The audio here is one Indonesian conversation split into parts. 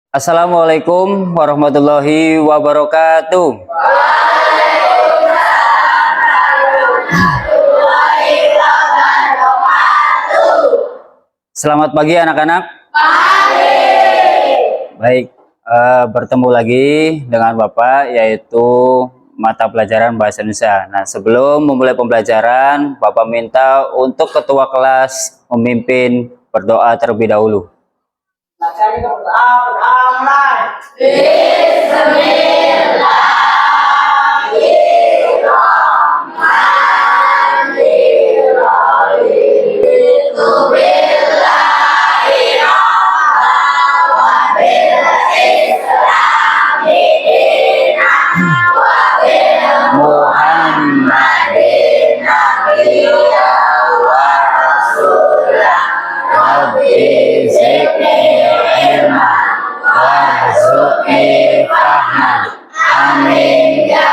Assalamualaikum warahmatullahi wabarakatuh. Selamat pagi anak-anak. Baik, bertemu lagi dengan Bapak yaitu mata pelajaran Bahasa Indonesia. Nah, sebelum memulai pembelajaran, Bapak minta untuk ketua kelas memimpin berdoa terlebih dahulu. Muhammadin nabiyya wa rasulah rabbi zidni ilma warzuqni fahma amin ya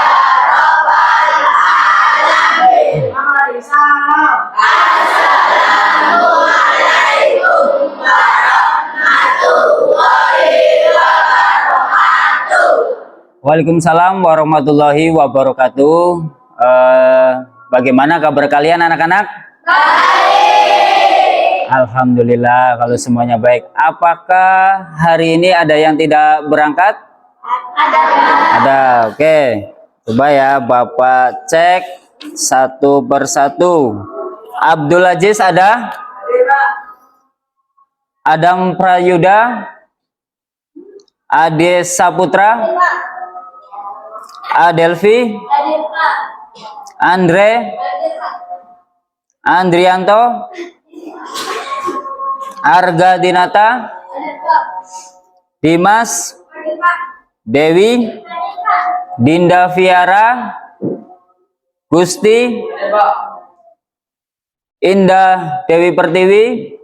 rabbal alamin. Assalamualaikum warahmatullahi wabarakatuh. Waalaikumsalam warahmatullahi wabarakatuh. Bagaimana kabar kalian anak-anak? Baik. Alhamdulillah kalau semuanya baik. Apakah hari ini ada yang tidak berangkat? Ada. Ada, oke. Coba ya Bapak cek satu persatu. Abdul Aziz ada? Adam Prayuda? Ade Saputra? Adelvi? Andre? Andrianto? Arga Dinata? Dimas? Dewi? Dinda Viara? Gusti? Indah Dewi Pertiwi?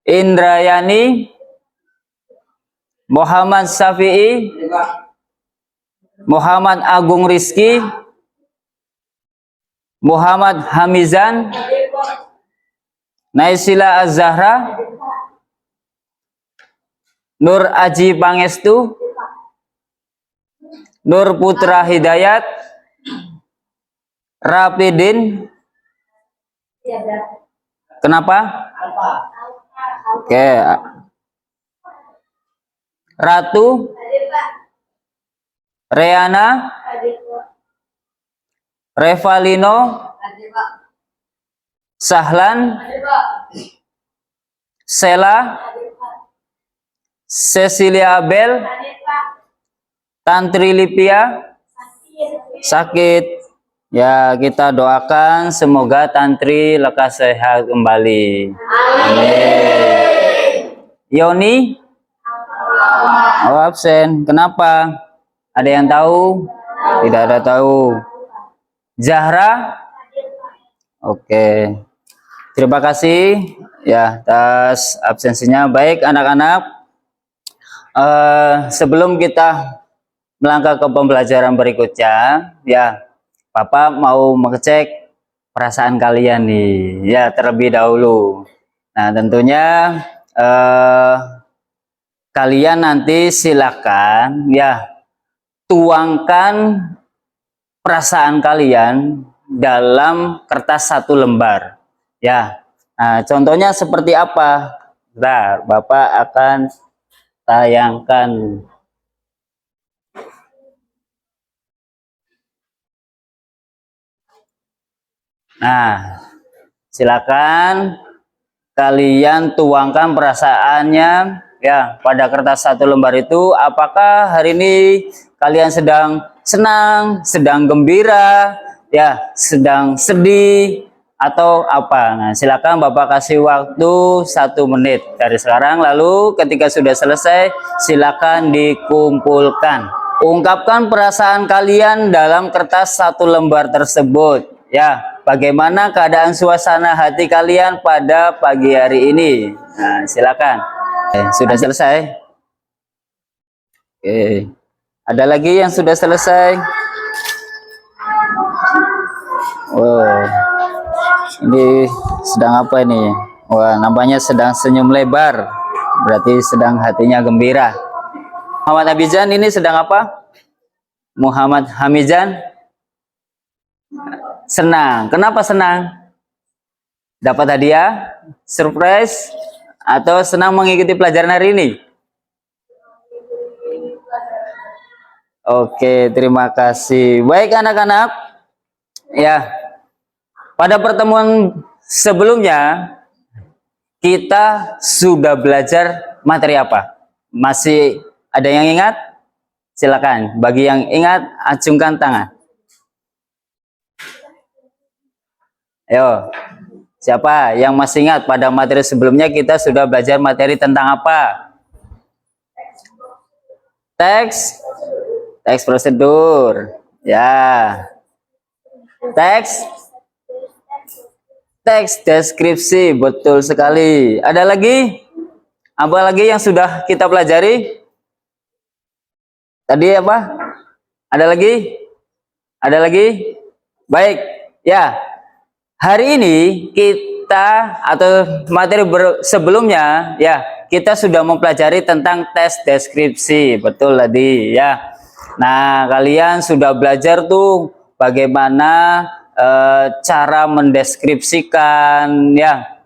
Indrayani? Muhammad Syafi'i? Muhammad Agung Rizki? Muhammad Hamizan? Naisila Az-Zahra? Nur Aji Pangestu? Nur Putra Hidayat? Rapidin? Kenapa? Oke. Ratu? Reana? Revalino? Sahlan? Sela? Cecilia Abel? Tantri Lipia? Sakit. Ya, kita doakan semoga Tantri lekas sehat kembali. Amin. Yoni? Oh, absen. Kenapa? Ada yang tahu? Tidak ada tahu. Zahra? Oke. Terima kasih ya atas absensinya. Baik anak-anak, sebelum kita melangkah ke pembelajaran berikutnya, ya Bapak mau mengecek perasaan kalian nih, ya terlebih dahulu. Nah tentunya kalian nanti silakan ya tuangkan perasaan kalian dalam kertas satu lembar ya. Nah, contohnya seperti apa? Bentar, Bapak akan tayangkan. Nah, silakan kalian tuangkan perasaannya ya pada kertas satu lembar itu. Apakah hari ini kalian sedang senang, sedang gembira, ya, sedang sedih, atau apa? Nah, silakan Bapak kasih waktu 1 menit dari sekarang. Lalu ketika sudah selesai, silakan dikumpulkan. Ungkapkan perasaan kalian dalam kertas satu lembar tersebut. Ya, bagaimana keadaan suasana hati kalian pada pagi hari ini? Nah, silakan. Sudah selesai? Oke. Ada lagi yang sudah selesai? Oh. Ini sedang apa ini? Wah, nampaknya sedang senyum lebar. Berarti sedang hatinya gembira. Muhammad Hamizan ini sedang apa? Muhammad Hamizan senang. Kenapa senang? Dapat hadiah, surprise, atau senang mengikuti pelajaran hari ini? Oke, terima kasih. Baik anak-anak, ya, pada pertemuan sebelumnya kita sudah belajar materi apa? Masih ada yang ingat? Silakan. Bagi yang ingat, acungkan tangan. Ayo, siapa yang masih ingat pada materi sebelumnya kita sudah belajar materi tentang apa? Teks prosedur. Ya. Teks deskripsi, betul sekali. Ada lagi? Apa lagi yang sudah kita pelajari? Tadi apa? Ada lagi? Ada lagi? Baik, ya. Hari ini kita atau materi sebelumnya ya, kita sudah mempelajari tentang tes deskripsi. Betul tadi ya. Nah, kalian sudah belajar tuh bagaimana cara mendeskripsikan ya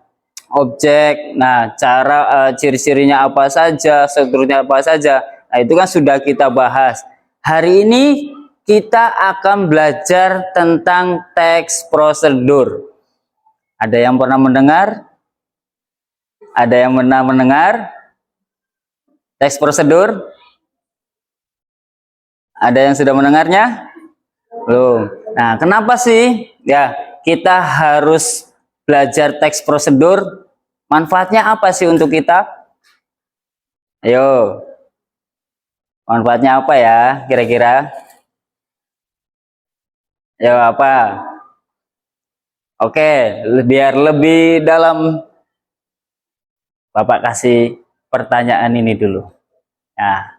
objek. Nah, cara ciri-cirinya apa saja, strukturnya apa saja. Nah, itu kan sudah kita bahas. Hari ini kita akan belajar tentang teks prosedur. Ada yang pernah mendengar? Ada yang pernah mendengar teks prosedur? Ada yang sudah mendengarnya? Belum. Nah, kenapa sih ya kita harus belajar teks prosedur? Manfaatnya apa sih untuk kita? Ayo. Manfaatnya apa ya kira-kira? Ayo apa? Oke, biar lebih dalam Bapak kasih pertanyaan ini dulu. Nah,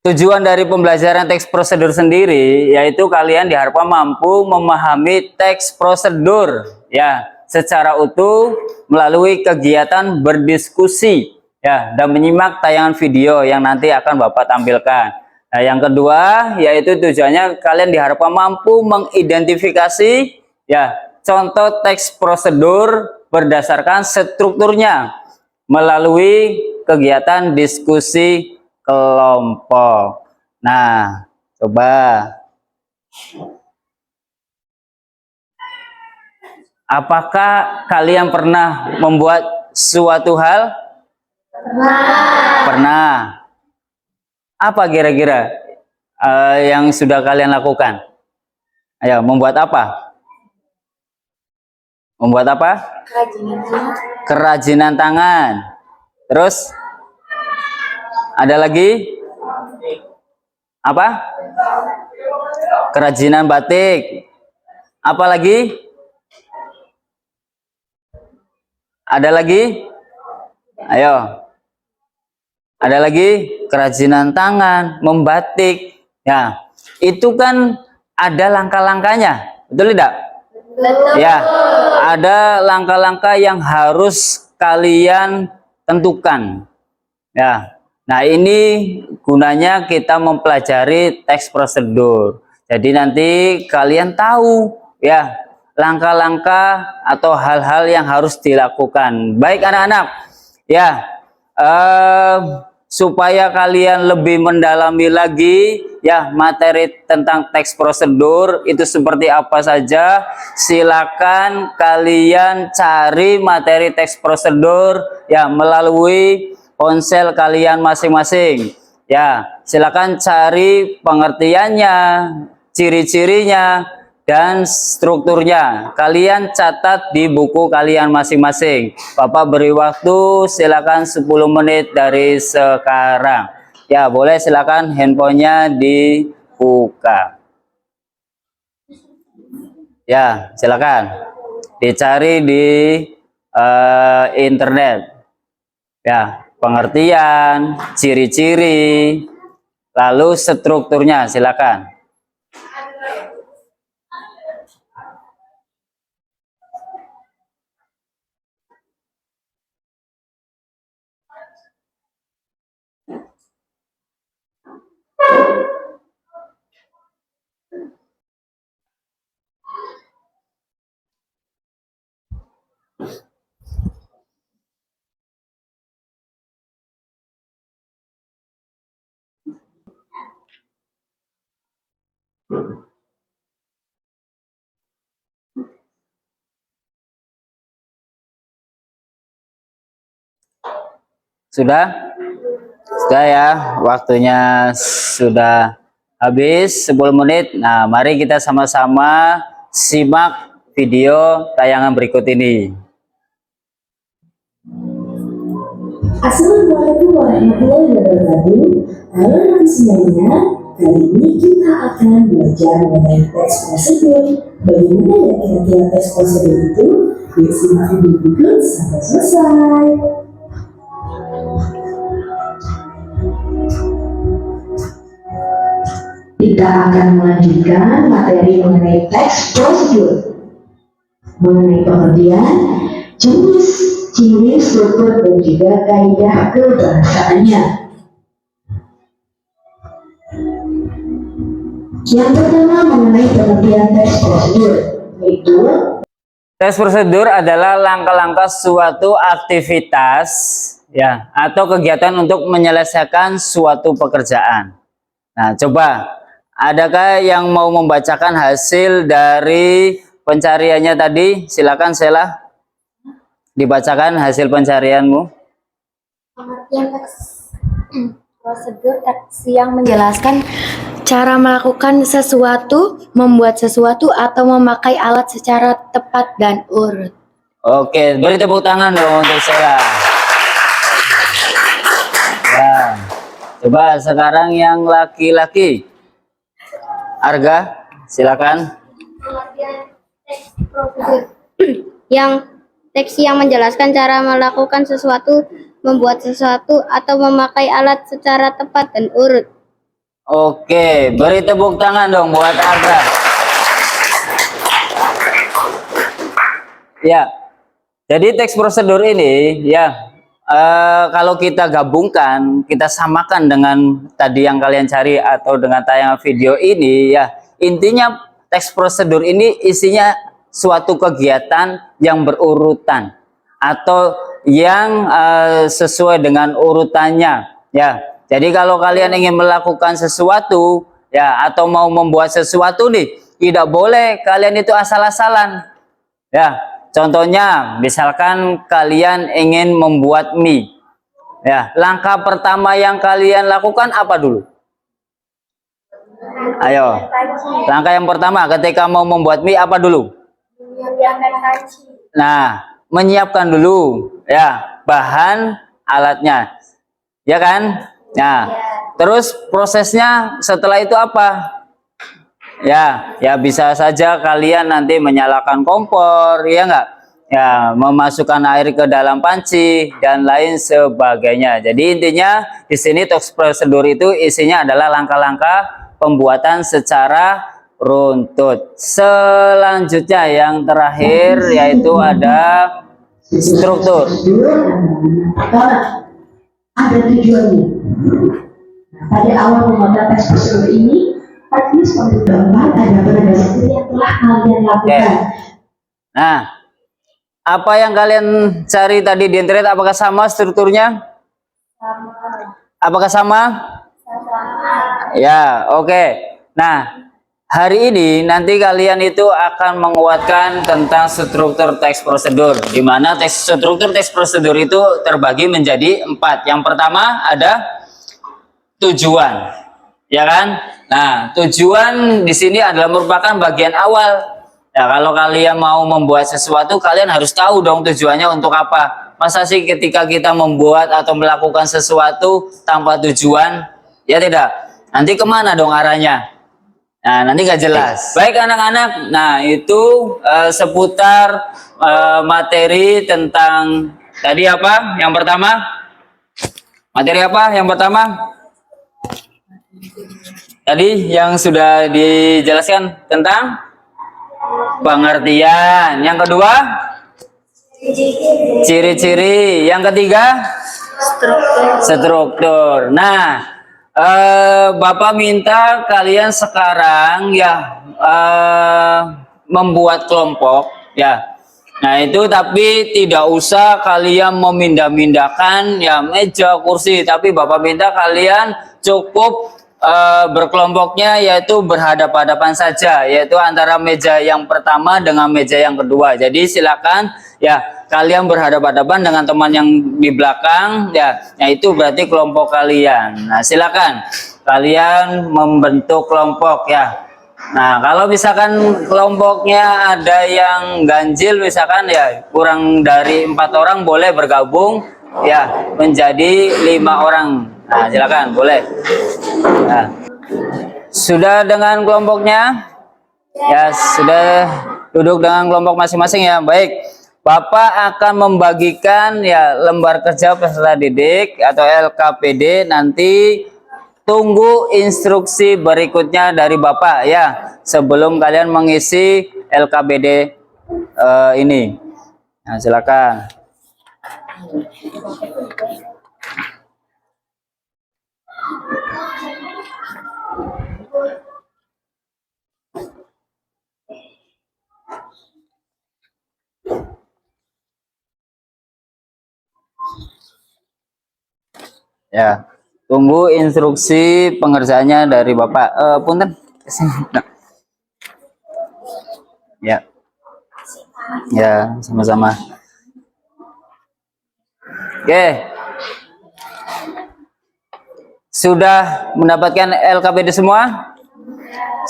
tujuan dari pembelajaran teks prosedur sendiri yaitu kalian diharapkan mampu memahami teks prosedur ya secara utuh melalui kegiatan berdiskusi ya dan menyimak tayangan video yang nanti akan Bapak tampilkan. Nah, yang kedua yaitu tujuannya kalian diharapkan mampu mengidentifikasi ya contoh teks prosedur berdasarkan strukturnya melalui kegiatan diskusi kelompok. Nah, coba apakah kalian pernah membuat suatu hal? Pernah. Apa kira-kira yang sudah kalian lakukan? Ayo, membuat apa? Membuat apa? Kerajinan tangan. Terus? Ada lagi? Apa? Kerajinan batik. Apa lagi? Ada lagi? Ayo. Ada lagi? Kerajinan tangan, membatik. Ya, itu kan ada langkah-langkahnya. Betul tidak? Betul. Ya, ada langkah-langkah yang harus kalian tentukan. Ya. Nah, ini gunanya kita mempelajari teks prosedur. Jadi nanti kalian tahu ya langkah-langkah atau hal-hal yang harus dilakukan. Baik anak-anak, ya supaya kalian lebih mendalami lagi ya materi tentang teks prosedur itu seperti apa saja, silakan kalian cari materi teks prosedur ya melalui ponsel kalian masing-masing ya, silakan cari pengertiannya, ciri-cirinya dan strukturnya kalian catat di buku kalian masing-masing. Bapak beri waktu silakan 10 menit dari sekarang ya, boleh silakan handphonenya dibuka ya, silakan dicari di internet ya, pengertian, ciri-ciri, lalu strukturnya, silakan. Sudah? Sudah ya, waktunya sudah habis 10 menit. Nah, mari kita sama-sama simak video tayangan berikut ini. Assalamualaikum warahmatullahi wabarakatuh. Halo semuanya, kali ini kita akan belajar mengenai teks prosedur. Bagaimana ya kira-kira teks prosedur itu? Yuk simak video berikut sampai selesai. Kita akan melanjutkan materi mengenai teks prosedur, mengenai pengertian, jenis, ciri, struktur, dan juga kaidah kebahasaannya. Yang pertama mengenai pengertian teks prosedur, yaitu Teks prosedur adalah langkah-langkah suatu aktivitas ya atau kegiatan untuk menyelesaikan suatu pekerjaan. Nah, coba adakah yang mau membacakan hasil dari pencariannya tadi? Silakan Sheila, dibacakan hasil pencarianmu. Pengertian teks prosedur teks yang menjelaskan cara melakukan sesuatu, membuat sesuatu, atau memakai alat secara tepat dan urut. Oke, beri tepuk tangan dong untuk Sheila. Ya, coba sekarang yang laki-laki. Arga, silakan. Pengertian teks prosedur teks yang menjelaskan cara melakukan sesuatu, membuat sesuatu, atau memakai alat secara tepat dan urut. Oke, beri tepuk tangan dong buat Arga. Ya, jadi teks prosedur ini ya kalau kita gabungkan, kita samakan dengan tadi yang kalian cari atau dengan tayangan video ini ya, intinya teks prosedur ini isinya suatu kegiatan yang berurutan atau yang sesuai dengan urutannya ya. Jadi kalau kalian ingin melakukan sesuatu ya atau mau membuat sesuatu nih, tidak boleh kalian itu asal-asalan ya. Contohnya misalkan kalian ingin membuat mie ya, langkah pertama yang kalian lakukan apa dulu? Ayo, langkah yang pertama ketika mau membuat mie apa dulu? Nah, menyiapkan dulu ya bahan alatnya ya kan. Nah, terus prosesnya setelah itu apa? Ya bisa saja kalian nanti menyalakan kompor, ya enggak? Ya, memasukkan air ke dalam panci dan lain sebagainya. Jadi intinya di sini teks prosedur itu isinya adalah langkah-langkah pembuatan secara runtut. Selanjutnya yang terakhir yaitu ada struktur. pertama ada tujuannya. Pada awal membuat teks prosedur ini, teknis pembuatan ada pada dasarnya yang telah kalian lakukan. Nah, apa yang kalian cari tadi di internet, apakah sama strukturnya? Sama. Apakah sama? Ya, oke. Nah, hari ini nanti kalian itu akan menguatkan tentang struktur teks prosedur, di mana struktur teks prosedur itu terbagi menjadi 4. Yang pertama ada tujuan, ya kan? Nah, tujuan di sini adalah merupakan bagian awal. Ya, kalau kalian mau membuat sesuatu, kalian harus tahu dong tujuannya untuk apa. Masa sih ketika kita membuat atau melakukan sesuatu tanpa tujuan? Ya tidak. Nanti kemana dong arahnya? Nah, nanti nggak jelas. Baik anak-anak, nah itu seputar materi tentang tadi apa? Yang pertama? Materi apa? Yang pertama? Tadi yang sudah dijelaskan tentang pengertian. Yang kedua, ciri-ciri. Yang ketiga, struktur. Nah, Bapak minta kalian sekarang ya membuat kelompok ya. Nah itu tapi tidak usah kalian memindah-mindahkan ya meja kursi, tapi Bapak minta kalian cukup berkelompoknya yaitu berhadapan-hadapan saja, yaitu antara meja yang pertama dengan meja yang kedua. Jadi silakan ya kalian berhadapan-hadapan dengan teman yang di belakang ya, itu berarti kelompok kalian. Nah, silakan kalian membentuk kelompok ya. Nah, kalau misalkan kelompoknya ada yang ganjil, misalkan ya kurang dari 4 orang, boleh bergabung ya menjadi 5 orang. Nah, silakan boleh. Nah, sudah dengan kelompoknya? Ya, sudah duduk dengan kelompok masing-masing ya. Baik, Bapak akan membagikan ya lembar kerja peserta didik atau LKPD. Nanti tunggu instruksi berikutnya dari Bapak ya sebelum kalian mengisi LKPD ini. Nah, silakan. Ya, tunggu instruksi pengerjaannya dari Bapak. Punten. Ya. Ya, sama-sama. Oke. Sudah mendapatkan LKPD semua?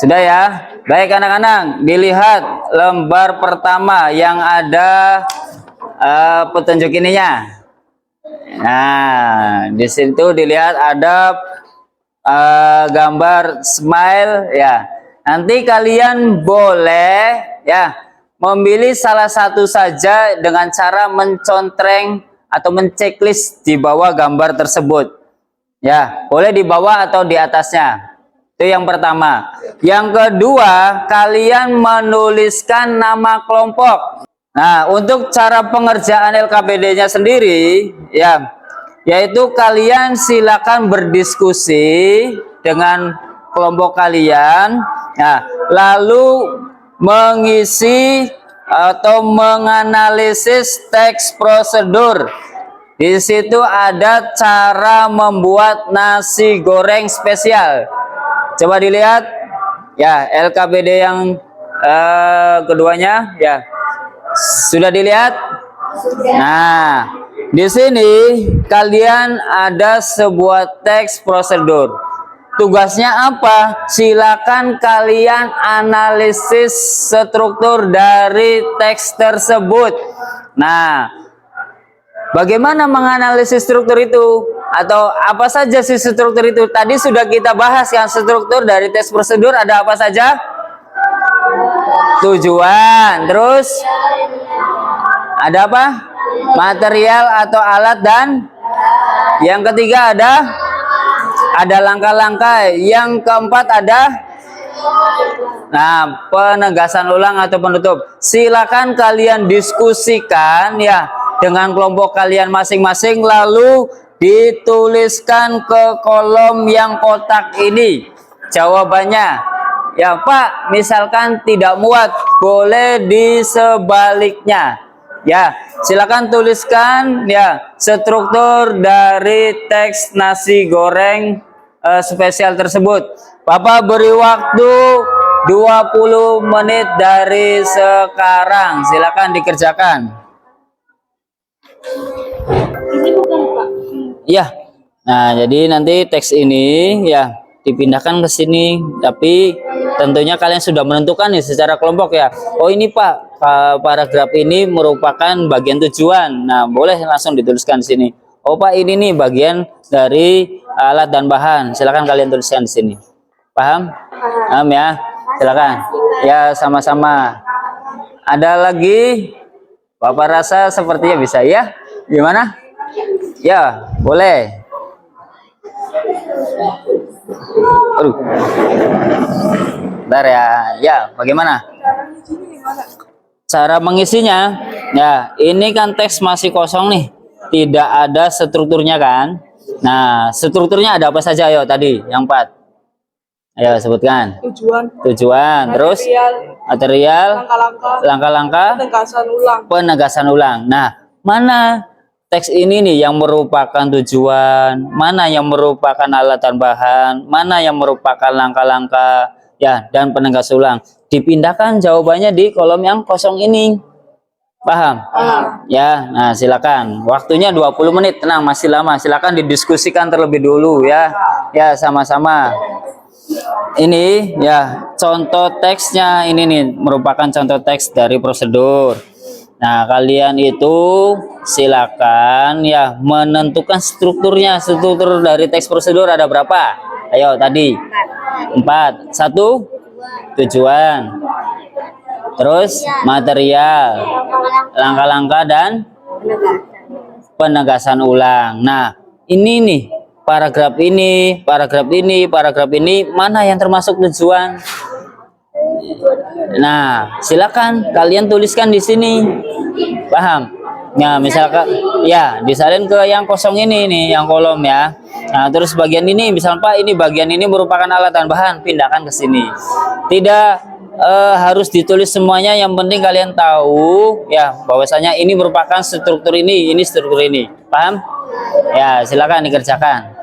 Sudah ya? Baik anak-anak, dilihat lembar pertama yang ada petunjuk ininya. Nah, di situ dilihat ada gambar smile ya. Nanti kalian boleh ya memilih salah satu saja dengan cara mencontreng atau menceklis di bawah gambar tersebut. Ya, boleh di bawah atau di atasnya. Itu yang pertama. Yang kedua, kalian menuliskan nama kelompok. Nah, untuk cara pengerjaan LKPD-nya sendiri, ya, yaitu kalian silakan berdiskusi dengan kelompok kalian, ya, lalu mengisi atau menganalisis teks prosedur. Di situ ada cara membuat nasi goreng spesial. Coba dilihat, ya, LKPD yang keduanya, ya. Sudah dilihat? Nah, di sini kalian ada sebuah teks prosedur. Tugasnya apa? Silakan kalian analisis struktur dari teks tersebut. Nah, bagaimana menganalisis struktur itu? Atau apa saja sih struktur itu? Tadi sudah kita bahas kan, struktur dari teks prosedur ada apa saja? Tujuan, terus ada apa? Material atau alat, dan yang ketiga ada langkah-langkah. Yang keempat ada penegasan ulang atau penutup. Silakan kalian diskusikan ya dengan kelompok kalian masing-masing, lalu dituliskan ke kolom yang kotak ini jawabannya. Ya Pak, misalkan tidak muat, boleh di sebaliknya. Ya, silakan tuliskan ya struktur dari teks nasi goreng spesial tersebut. Bapak beri waktu 20 menit dari sekarang. Silakan dikerjakan. Ini bukan Pak. Ya. Nah, jadi nanti teks ini ya dipindahkan ke sini, tapi tentunya kalian sudah menentukan nih secara kelompok ya. Oh ini Pak, paragraf ini merupakan bagian tujuan. Nah, boleh langsung dituliskan di sini. Oh Pak, ini nih bagian dari alat dan bahan. Silakan kalian tuliskan di sini. Paham? Paham ya. Silakan. Ya, sama-sama. Ada lagi? Bapak rasa sepertinya bisa ya. Gimana? Ya, boleh. Aduh. Bentar ya. Ya, bagaimana? Cara mengisinya? Ya, ini kan teks masih kosong nih. Tidak ada strukturnya kan? Nah, strukturnya ada apa saja? Ayo tadi, yang 4. Ayo sebutkan. Tujuan. Terus material, langkah-langkah, Penegasan ulang. penegasan ulang. Nah, mana teks ini nih yang merupakan tujuan, mana yang merupakan alat tambahan, mana yang merupakan langkah-langkah, ya, dan penegas ulang. Dipindahkan jawabannya di kolom yang kosong ini. Paham? Ya, nah silakan. Waktunya 20 menit, tenang, masih lama. Silakan didiskusikan terlebih dulu ya. Ya, sama-sama. Ini ya, contoh teksnya ini nih merupakan contoh teks dari prosedur. Nah, kalian itu silakan ya menentukan strukturnya. Struktur dari teks prosedur ada berapa? Ayo tadi. 4. 1 tujuan. Terus material, langkah-langkah dan penegasan ulang. Nah, ini nih paragraf ini, paragraf ini, paragraf ini, mana yang termasuk tujuan? Nah, silakan kalian tuliskan di sini. Paham? Nah, misalkan ya, disalin ke yang kosong ini nih, yang kolom ya. Nah, terus bagian ini, misal Pak, ini bagian ini merupakan alat tambahan, pindahkan ke sini. Tidak harus ditulis semuanya, yang penting kalian tahu ya bahwasanya ini merupakan struktur ini struktur ini. Paham? Ya, silakan dikerjakan.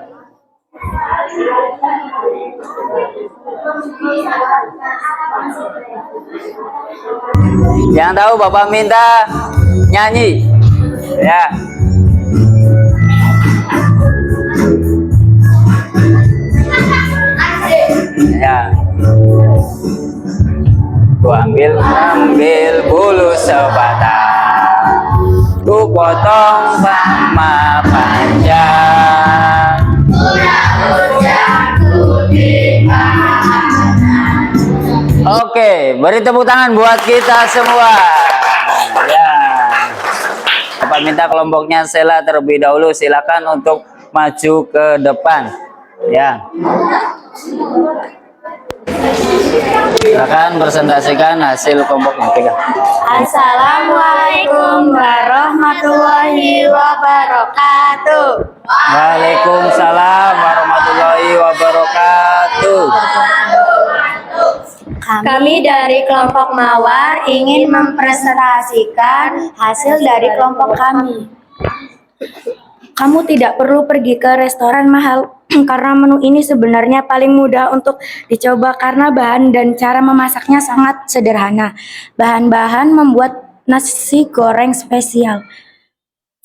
Yang tahu Bapak minta nyanyi. Ya. Ya. Ku ambil bulu sebatang, ku potong sama panjang. Oke, beri tepuk tangan buat kita semua. Ya. Bapak minta kelompoknya Sela terlebih dahulu, silakan untuk maju ke depan. Ya. Silakan presentasikan hasil kelompoknya. Pegang. Assalamualaikum warahmatullahi wabarakatuh. Waalaikumsalam warahmatullahi wabarakatuh. Kami dari kelompok Mawar ingin mempresentasikan hasil dari kelompok kami. Kamu tidak perlu pergi ke restoran mahal karena menu ini sebenarnya paling mudah untuk dicoba karena bahan dan cara memasaknya sangat sederhana. Bahan-bahan membuat nasi goreng spesial.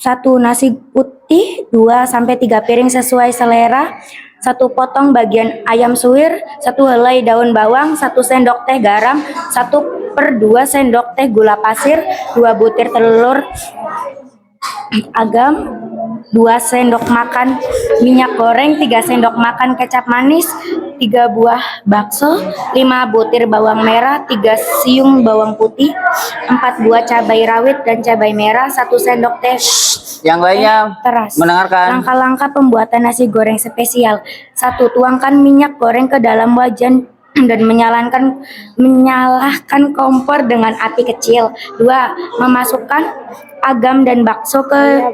1 nasi putih, 2-3 piring sesuai selera, 1 potong bagian ayam suwir, 1 helai daun bawang, 1 sendok teh garam, 1/2 sendok teh gula pasir, 2 butir telur agam, 2 sendok makan minyak goreng, 3 sendok makan kecap manis, 3 buah bakso, 5 butir bawang merah, 3 siung bawang putih, 4 buah cabai rawit dan cabai merah, 1 sendok teh. Yang lainnya Teras. mendengarkan. Langkah-langkah pembuatan nasi goreng spesial. 1. Tuangkan minyak goreng ke dalam wajan dan menyalakan kompor dengan api kecil. 2. Memasukkan ayam dan bakso ke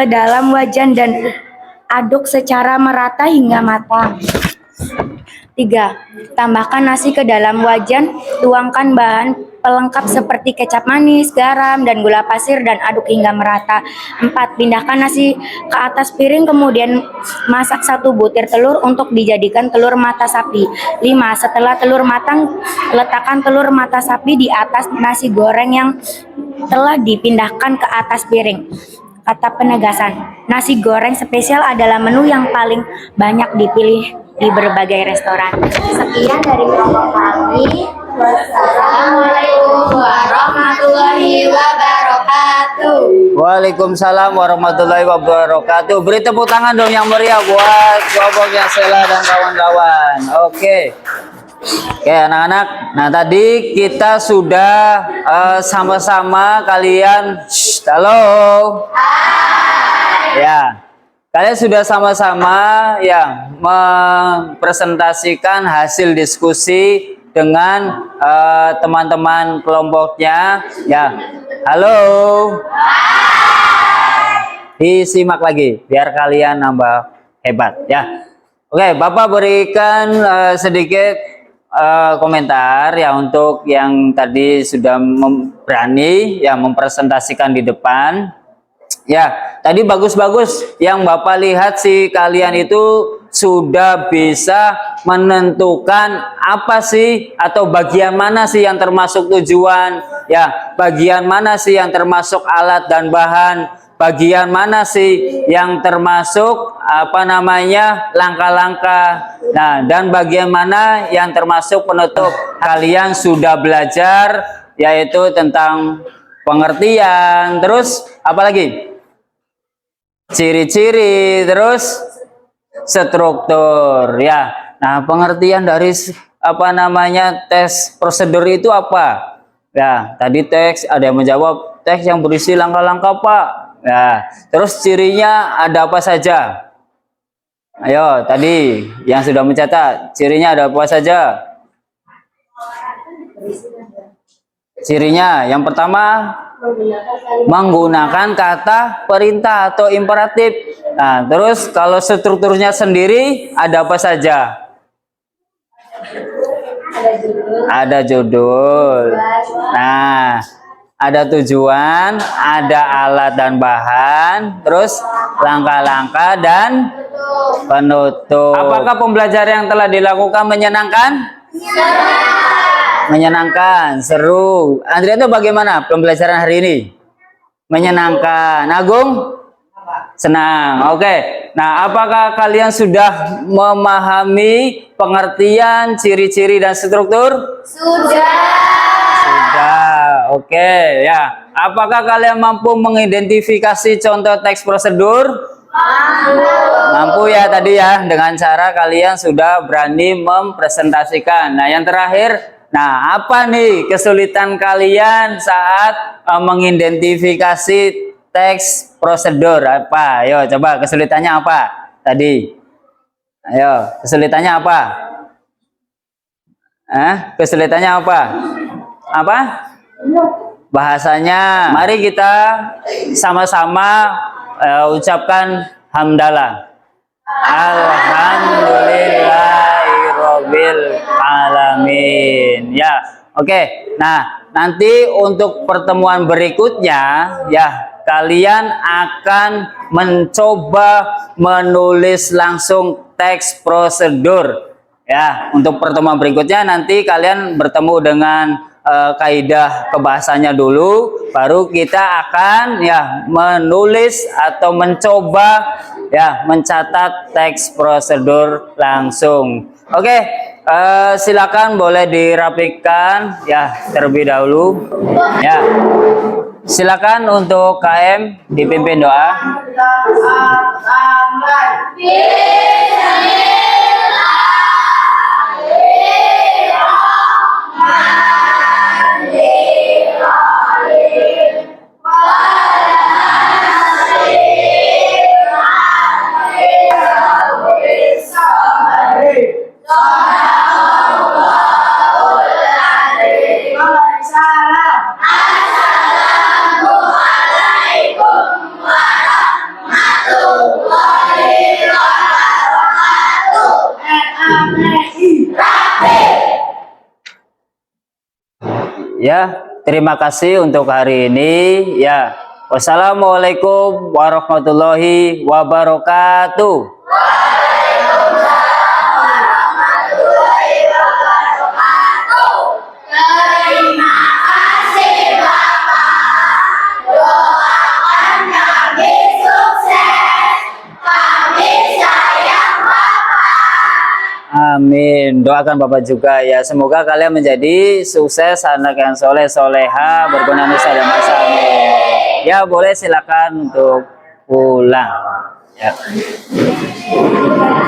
dalam wajan dan aduk secara merata hingga matang. 3. Tambahkan nasi ke dalam wajan, tuangkan bahan pelengkap seperti kecap manis, garam, dan gula pasir dan aduk hingga merata. 4. Pindahkan nasi ke atas piring, kemudian masak 1 butir telur untuk dijadikan telur mata sapi. 5. Setelah telur matang, letakkan telur mata sapi di atas nasi goreng yang telah dipindahkan ke atas piring. Kata penegasan, nasi goreng spesial adalah menu yang paling banyak dipilih di berbagai restoran. Sekian dari kelompok kami. Wassalamualaikum warahmatullahi wabarakatuh. Waalaikumsalam warahmatullahi wabarakatuh. Beri tepuk tangan dong yang meriah buat kelompoknya Sela dan kawan-kawan. Oke. Oke anak-anak. Nah tadi kita sudah sama-sama kalian. Halo. Ya. Kalian sudah sama-sama ya mempresentasikan hasil diskusi dengan teman-teman kelompoknya ya. Halo. Disimak lagi biar kalian nambah hebat ya. Oke, Bapak berikan sedikit komentar ya untuk yang tadi sudah berani ya mempresentasikan di depan. Ya, tadi bagus-bagus yang Bapak lihat sih kalian itu sudah bisa menentukan apa sih atau bagian mana sih yang termasuk tujuan, ya, bagian mana sih yang termasuk alat dan bahan, bagian mana sih yang termasuk apa namanya langkah-langkah. Nah, dan bagian mana yang termasuk penutup. Kalian sudah belajar yaitu tentang pengertian, terus apa lagi? Ciri-ciri, terus struktur ya. Nah, pengertian dari apa namanya tes prosedur itu apa? Ya, tadi teks ada yang menjawab teks yang berisi langkah-langkah, Pak. Ya, terus cirinya ada apa saja? Ayo, tadi yang sudah mencatat, cirinya ada apa saja? Cirinya yang pertama menggunakan kata perintah atau imperatif. Nah, terus kalau strukturnya sendiri ada apa saja? Ada judul. Nah, ada tujuan, ada alat dan bahan, terus langkah-langkah dan penutup. Apakah pembelajaran yang telah dilakukan menyenangkan? Menyenangkan, seru. Andrea itu bagaimana pembelajaran hari ini? Menyenangkan. Agung? Senang. Oke. Nah, apakah kalian sudah memahami pengertian, ciri-ciri dan struktur? Sudah. Oke, ya. Apakah kalian mampu mengidentifikasi contoh teks prosedur? Mampu ya tadi ya, dengan cara kalian sudah berani mempresentasikan. Nah, yang terakhir, nah, apa nih kesulitan kalian saat mengidentifikasi teks prosedur? Apa? Ayo, coba kesulitannya apa tadi? Ayo, kesulitannya apa? Kesulitannya apa? Apa? Bahasanya. Mari kita sama-sama ucapkan hamdalah. Alhamdulillahirabbil alamin. Ya, oke. Nah, nanti untuk pertemuan berikutnya ya kalian akan mencoba menulis langsung teks prosedur. Ya, untuk pertemuan berikutnya nanti kalian bertemu dengan kaidah kebahasanya dulu, baru kita akan ya menulis atau mencoba ya mencatat teks prosedur langsung. Oke, silakan boleh dirapikan ya terlebih dahulu. Ya, silakan untuk KM dipimpin doa. Ya, terima kasih untuk hari ini. Ya, wassalamualaikum warahmatullahi wabarakatuh. Amin. Doakan Bapak juga ya. Semoga kalian menjadi sukses, anak yang soleh soleha, berguna nusa dan masa. Amin. Ya, boleh silakan untuk pulang. Ya.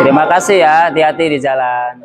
Terima kasih ya. Hati-hati di jalan.